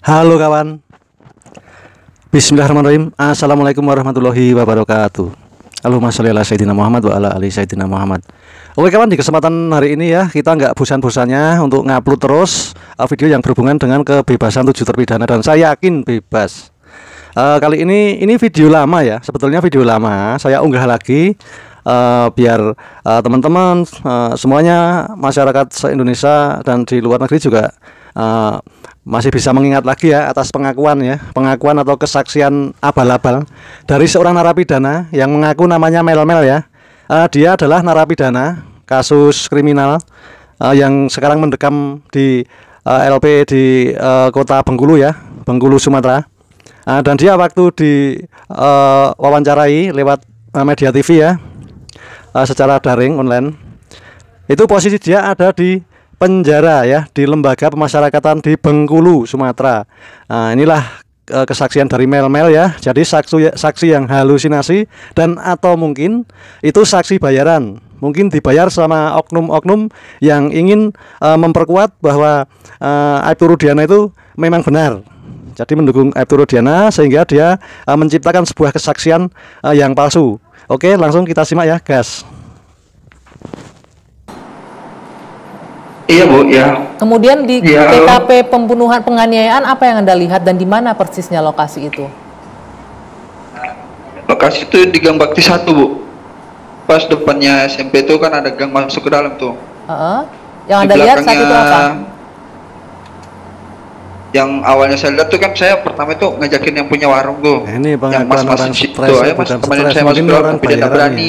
Halo kawan, Bismillahirrahmanirrahim. Assalamualaikum warahmatullahi wabarakatuh. Allahumma sholli ala sayyidina Muhammad wa ala ali sayyidina Muhammad. Oke kawan, di kesempatan hari ini ya, kita nggak bosan-bosannya untuk ngupload terus video yang berhubungan dengan kebebasan 7 terpidana, dan saya yakin bebas. Kali ini video lama ya, sebetulnya video lama saya unggah lagi biar teman-teman semuanya, masyarakat se-Indonesia dan di luar negeri juga masih bisa mengingat lagi ya atas pengakuan atau kesaksian abal-abal dari seorang narapidana yang mengaku namanya Mel-Mel ya. Dia adalah narapidana kasus kriminal yang sekarang mendekam di LP di kota Bengkulu ya, Bengkulu, Sumatera. Dan dia waktu wawancarai lewat media TV ya, secara daring online, itu posisi dia ada di penjara ya, di lembaga pemasyarakatan di Bengkulu, Sumatera. Inilah kesaksian dari Mel-Mel ya. Jadi saksi yang halusinasi dan atau mungkin itu saksi bayaran, mungkin dibayar sama oknum-oknum yang ingin memperkuat bahwa Aibtu Rudiana itu memang benar. Jadi mendukung Aibtu Rudiana sehingga dia menciptakan sebuah kesaksian yang palsu. Oke, langsung kita simak ya, gas. Iya Bu, ya. Kemudian di TKP pembunuhan penganiayaan apa yang Anda lihat dan di mana persisnya lokasi itu? Lokasi itu di Gang Bakti 1 Bu. Pas depannya SMP itu kan ada gang masuk ke dalam tuh. Yang Anda lihat saat itu apa? Yang awalnya saya lihat tuh kan, saya pertama itu ngajakin yang punya warung tuh. Ini yang mas-mas itu, ayo mas, temenin saya masuk ke dalam, tapi dia berani.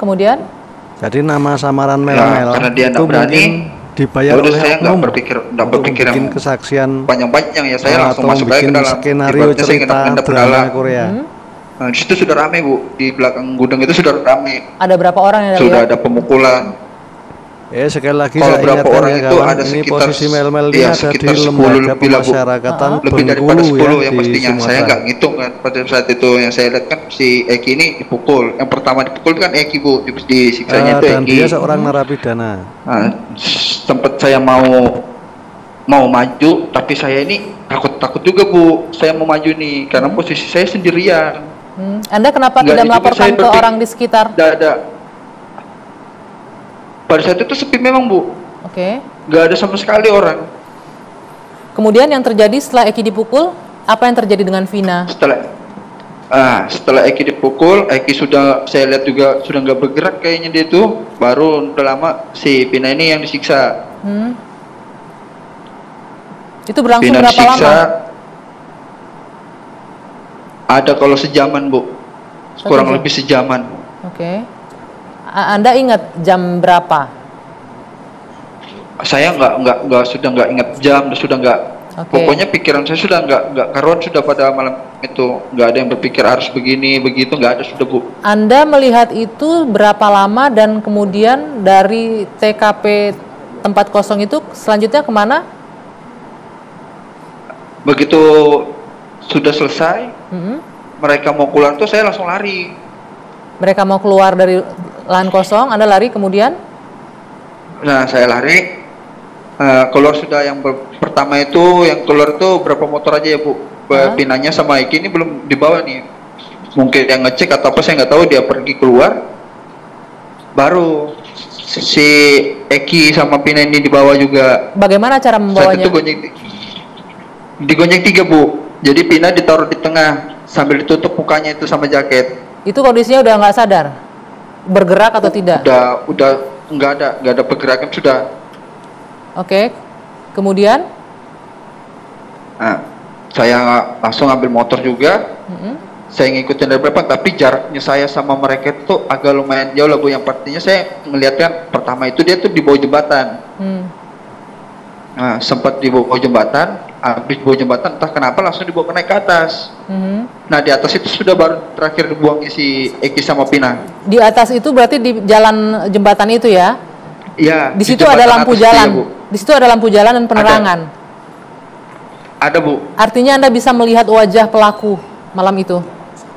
Kemudian? Jadi nama samaran Mel-Mel karena dia itu berani, dibayar oleh saya oknum nggak berpikir yang kesaksian panjang-panjang ya, saya langsung masuk aja ke dalam skenario cerita drama Korea. Nah, di situ sudah rame Bu, di belakang gudang itu sudah rame. Ada berapa orang yang sudah ada pemukulan. Sekali lagi kalau saya berapa orang ya, itu kawan, ada ini sekitar, posisi Mel-Mel ini ya, ada di sekitar 10 lembaga lebih lah Bu. pemasyarakatan Lebih daripada 10 Bengkulu ya pastinya. Sumatera. Saya nggak ngitung kan pada saat itu. Yang saya lihat kan si Eki ini dipukul. Yang pertama dipukul kan Eki Bu, disiksanya itu dan Eki. dia seorang narapidana. Tempat saya mau maju, tapi saya ini takut juga Bu. Saya mau maju nih karena posisi saya sendirian. Anda kenapa tidak melaporkan ke orang di sekitar? Tidak ada. Pada saat itu sepi memang Bu. Oke. Nggak ada sama sekali orang. Kemudian yang terjadi setelah Eki dipukul, apa yang terjadi dengan Vina? Setelah Eki dipukul, Eki sudah, saya lihat juga sudah nggak bergerak kayaknya dia itu. Baru udah lama si Vina ini yang disiksa. Itu berlangsung Vina berapa disiksa, lama? ada kalau sejaman Bu, kurang lebih sejaman. Oke. Anda ingat jam berapa? Saya sudah nggak ingat jam, sudah nggak. Pokoknya pikiran saya sudah nggak karuan sudah pada malam itu. Nggak ada yang berpikir harus begini begitu, nggak ada sudah Bu. Anda melihat itu berapa lama dan kemudian dari TKP tempat kosong itu selanjutnya kemana? Begitu sudah selesai, mereka mau keluar tuh saya langsung lari. Mereka mau keluar dari lahan kosong, Anda lari kemudian? Nah, saya lari. Keluar sudah yang pertama itu, yang keluar itu berapa motor aja ya Bu. Pinanya sama Eki ini belum dibawa nih. Mungkin yang ngecek atau apa saya nggak tahu, dia pergi keluar. Baru si Eki sama Pina ini dibawa juga. Bagaimana cara membawanya? Saat itu digonjeng 3 Bu. Jadi Pina ditaruh di tengah sambil ditutup mukanya itu sama jaket. Itu kondisinya udah nggak sadar? Bergerak atau tidak? Udah nggak ada pergerakan sudah. Oke. Kemudian? Nah, saya langsung ambil motor juga. Saya ngikutin dari belakang, tapi jaraknya saya sama mereka itu agak lumayan jauh lah Bu. Yang pastinya saya melihatkan pertama itu dia tuh di bawah jembatan. Nah, sempat di bawah jembatan, habis bawah jembatan entah kenapa langsung dibawa naik ke atas. Nah, di atas itu sudah baru terakhir dibuangnya si Eki sama Pina. Di atas itu berarti di jalan jembatan itu ya? Iya. Di situ ada lampu jalan. Di situ ada lampu jalan dan penerangan. Ada Bu. Artinya Anda bisa melihat wajah pelaku malam itu?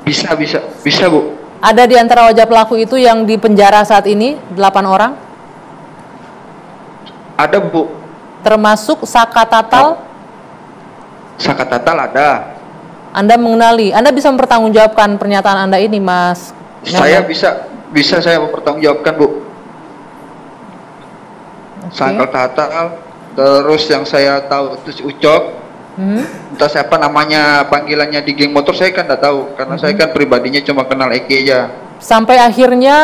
Bisa Bu. Ada di antara wajah pelaku itu yang di penjara saat ini 8 orang? Ada Bu. Termasuk Saka Tatal Sakat Tatal ada. Anda mengenali, Anda bisa mempertanggungjawabkan pernyataan Anda ini, Mas? Saya bisa saya mempertanggungjawabkan, Bu. Sakat Tatal, terus yang saya tahu itu si Ucok. Entah siapa namanya panggilannya di geng motor saya kan nggak tahu, karena saya kan pribadinya cuma kenal Eki aja. Sampai akhirnya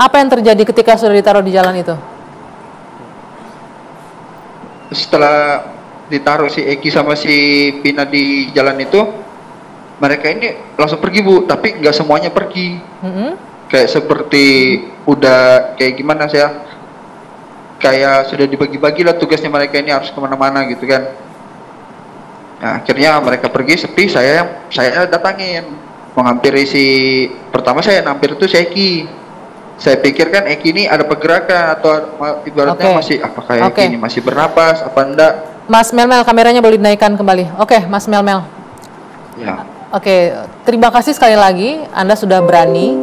apa yang terjadi ketika sudah ditaruh di jalan itu? Setelah ditaruh si Eki sama si Pina di jalan itu, mereka ini langsung pergi, Bu, tapi nggak semuanya pergi. Kayak seperti udah kayak gimana saya, kayak sudah dibagi-bagi lah tugasnya, mereka ini harus kemana-mana gitu kan. Nah, akhirnya mereka pergi sepi, saya datangin menghampiri si, pertama saya nampir itu si Eki. Saya pikir kan Eki ini ada pergerakan atau ibaratnya masih apakah Eki ini masih bernapas apa enggak. Mas Melmel, kameranya boleh dinaikkan kembali. Oke, Mas Melmel. Ya. Oke, terima kasih sekali lagi Anda sudah berani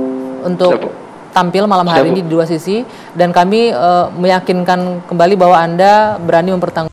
untuk tampil malam hari ini di Dua Sisi, dan kami meyakinkan kembali bahwa Anda berani mempertanggungjawabkan